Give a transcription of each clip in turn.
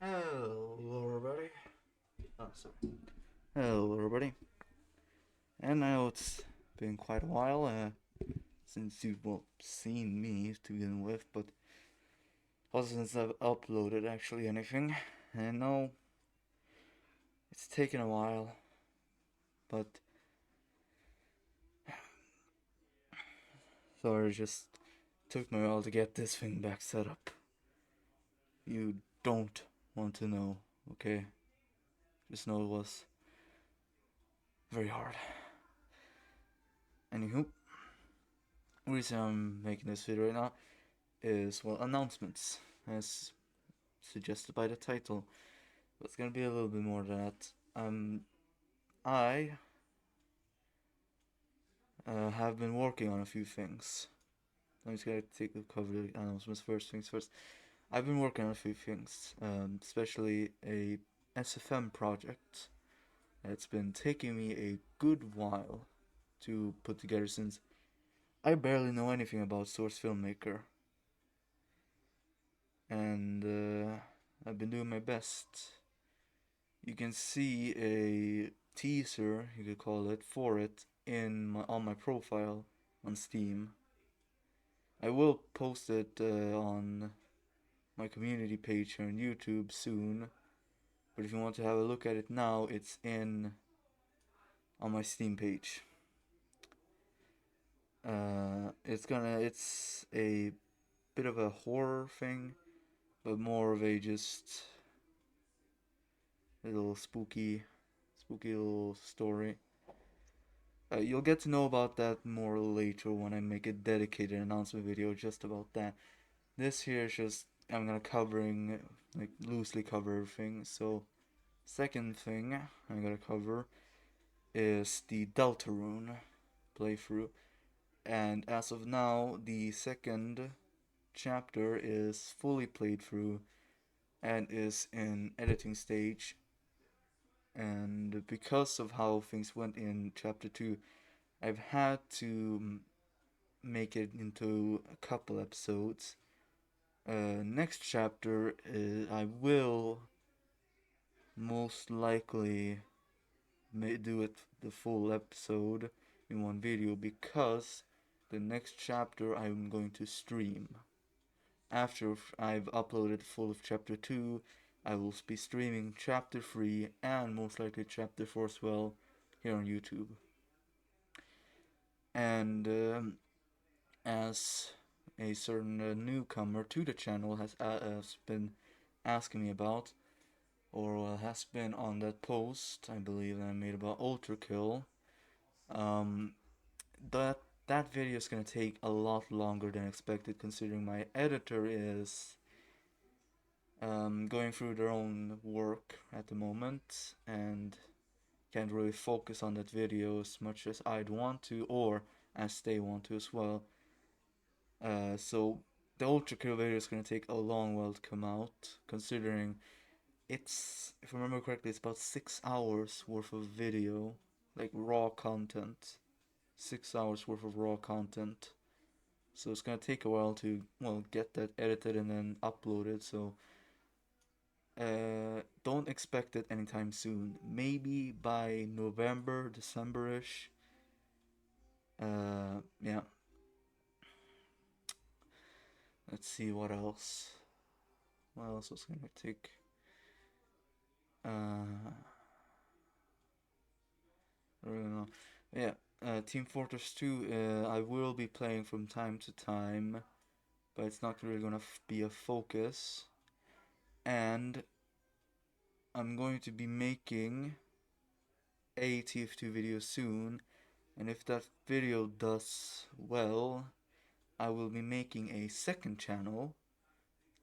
Hello, everybody. Oh, sorry. Hello, everybody. And now it's been quite a while since you've seen me to begin with, but also since I've uploaded actually anything. And no, it's taken a while, but sorry, just took me a while to get this thing back set up. You don't want to know, okay? Just know it was very hard. Anywho, the reason I'm making this video right now is, well, announcements, as suggested by the title. But it's gonna be a little bit more than that. I have been working on a few things. I'm just gonna cover the announcements first. Things first. I've been working on a few things, especially a SFM project. It's been taking me a good while to put together since I barely know anything about Source Filmmaker, and I've been doing my best. You can see a teaser, you could call it, for it on my profile on Steam. I will post it on my community page here on YouTube soon, but if you want to have a look at it now, it's on my Steam page. It's a bit of a horror thing, but more of a just little spooky little story. You'll get to know about that more later when I make a dedicated announcement video just about that. This here is just, I'm gonna like loosely cover everything. So, second thing I'm gonna cover is the Deltarune playthrough. And as of now, the second chapter is fully played through and is in editing stage. And because of how things went in chapter 2, I've had to make it into a couple episodes. Next chapter, I will most likely do it the full episode in one video because the next chapter I'm going to stream. After I've uploaded full of chapter 2, I will be streaming chapter 3 and most likely chapter 4 as well here on YouTube. And as a certain newcomer to the channel has been asking me about, or has been on that post, I believe, that I made about Ultra Kill. Um, that that video is gonna take a lot longer than expected, considering my editor is going through their own work at the moment and can't really focus on that video as much as I'd want to, or as they want to as well. So the Ultra Kill video is gonna take a long while to come out, considering it's, if I remember correctly, it's about 6 hours worth of video, like raw content. 6 hours worth of raw content. So it's gonna take a while to, well, get that edited and then uploaded. So don't expect it anytime soon. Maybe by November, December-ish. Yeah. Let's see what else. What else was gonna take? I don't know. Yeah. Team Fortress 2, I will be playing from time to time, but it's not really gonna be a focus. And I'm going to be making a TF2 video soon, and if that video does well, I will be making a second channel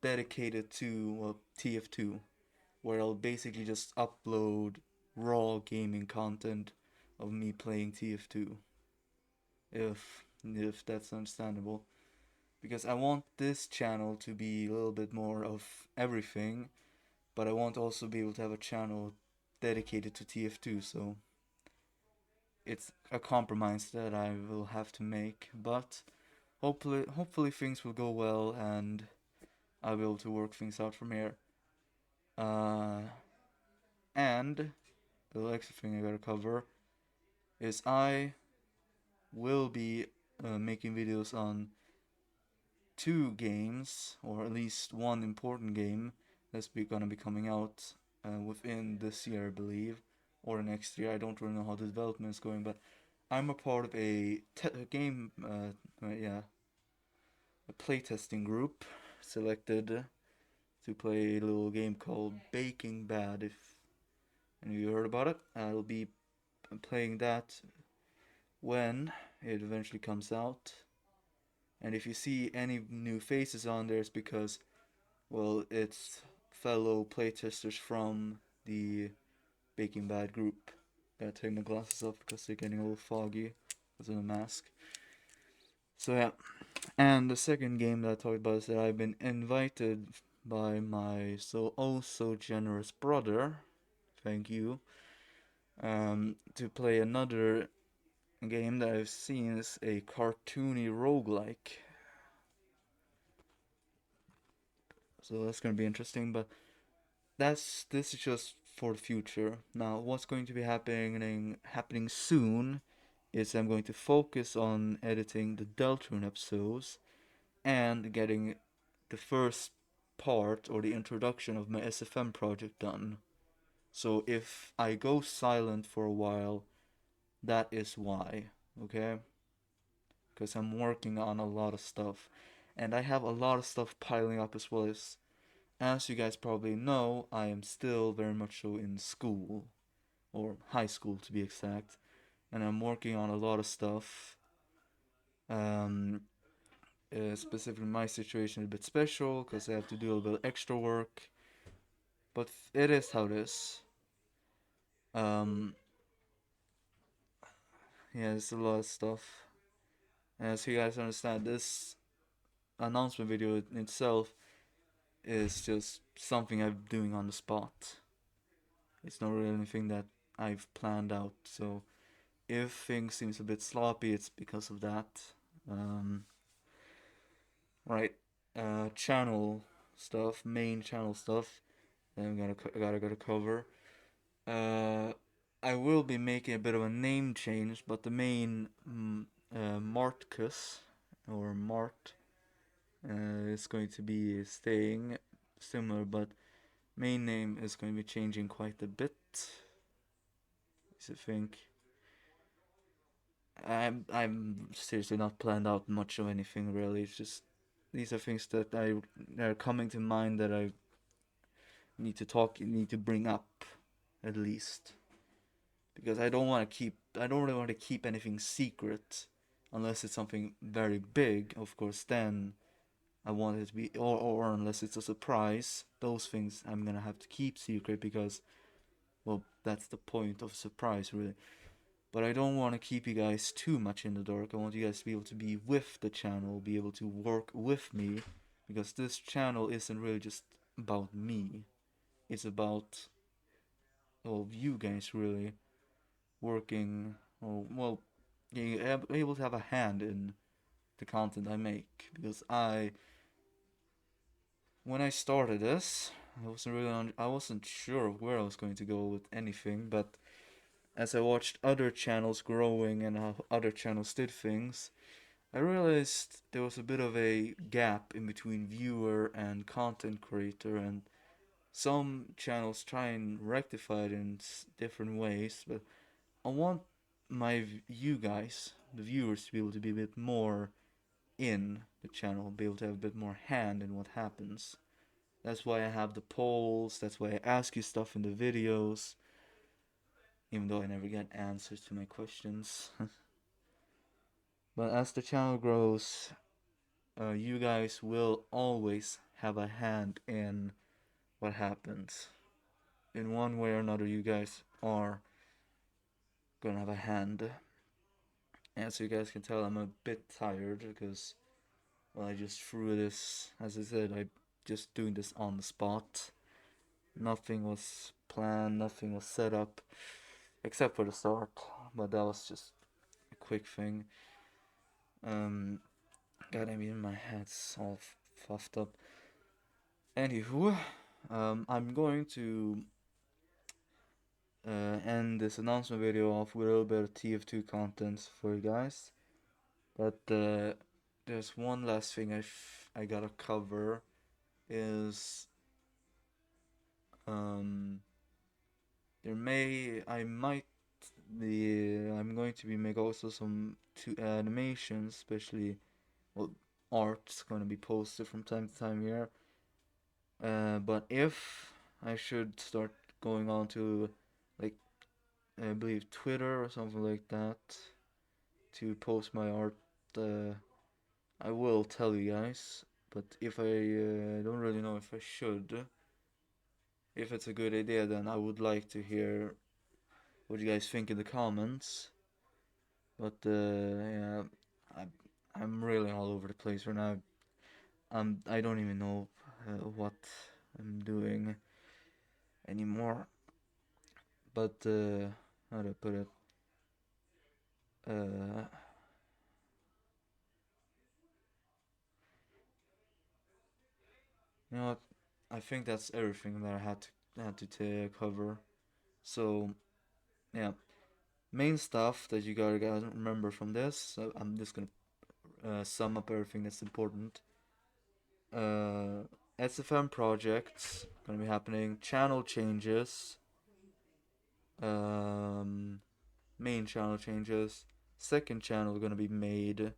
dedicated to, well, TF2, where I'll basically just upload raw gaming content of me playing TF2, if that's understandable. Because I want this channel to be a little bit more of everything, but I want to also be able to have a channel dedicated to TF2, so it's a compromise that I will have to make, but hopefully things will go well and I'll be able to work things out from here. Uh, and the extra thing I gotta cover is I will be making videos on two games, or at least one important game gonna be coming out within this year, I believe, or next year. I don't really know how the development is going, but I'm a part of a game, yeah, a playtesting group selected to play a little game called Baking Bad. If any of you heard about it, I'll be playing that when it eventually comes out. And if you see any new faces on there, it's because, well, it's fellow playtesters from the Baking Bad group. Gotta take my glasses off because they're getting a little foggy because of the mask. So yeah, and the second game that I talked about is that I've been invited by my so oh so generous brother, thank you, to play another game that I've seen is a cartoony roguelike. So that's gonna be interesting, but this is just for the future. Now, what's going to be happening soon is I'm going to focus on editing the Deltarune episodes and getting the first part or the introduction of my SFM project done. So if I go silent for a while, that is why, okay? Because I'm working on a lot of stuff. And I have a lot of stuff piling up as well as you guys probably know, I am still very much so in school, or high school to be exact, and I'm working on a lot of stuff. Um, Specifically, my situation is a bit special because I have to do a little bit extra work, but it is how it is. Um, yeah, it's a lot of stuff. And as you guys understand, this announcement video in itself is just something I'm doing on the spot. It's not really anything that I've planned out, so if things seems a bit sloppy, it's because of that. Um, right, channel stuff, main channel stuff. That I'm gotta cover. Uh, I will be making a bit of a name change, but the main Martcus or Mart is going to be staying similar, but main name is going to be changing quite a bit. I think. I'm seriously not planned out much of anything really. It's just these are things that are coming to mind that I need to bring up at least because I don't really want to keep anything secret unless it's something very big. Of course, then I want it to be or unless it's a surprise. Those things I'm gonna have to keep secret because well that's the point of surprise really. But I don't want to keep you guys too much in the dark. I want you guys to be able to be with the channel, be able to work with me, because this channel isn't really just about me. It's about all of you guys really working, or well, being able to have a hand in the content I make. Because when I started this, I wasn't sure where I was going to go with anything, but as I watched other channels growing and how other channels did things, I realized there was a bit of a gap in between viewer and content creator, and some channels try and rectify it in different ways. But I want you guys, the viewers, to be able to be a bit more in the channel, be able to have a bit more hand in what happens. That's why I have the polls. That's why I ask you stuff in the videos, even though I never get answers to my questions. But as the channel grows, you guys will always have a hand in what happens. In one way or another, you guys are gonna have a hand. And so you guys can tell I'm a bit tired because, well, I just threw this, as I said, I just doing this on the spot. Nothing was planned, nothing was set up, except for the start, but that was just a quick thing. Um, God, I mean, my head's all puffed up. Anywho, I'm going to end this announcement video off with a little bit of TF2 content for you guys. But there's one last thing I gotta cover is um, I might I'm going to be make also some two animations, especially well art's going to be posted from time to time here. But if I should start going on to like I believe Twitter or something like that to post my art, uh, I will tell you guys. But if I don't really know if I should, if it's a good idea, then I would like to hear what you guys think in the comments. But yeah, I, I'm really all over the place right now. I don't even know what I'm doing anymore. But how to put it? Uh, you know what? I think that's everything that I had to cover. So yeah, main stuff that you gotta remember from this. So I'm just gonna sum up everything that's important. Uh, SFM projects gonna be happening. Channel changes. Um, main channel changes. Second channel gonna be made.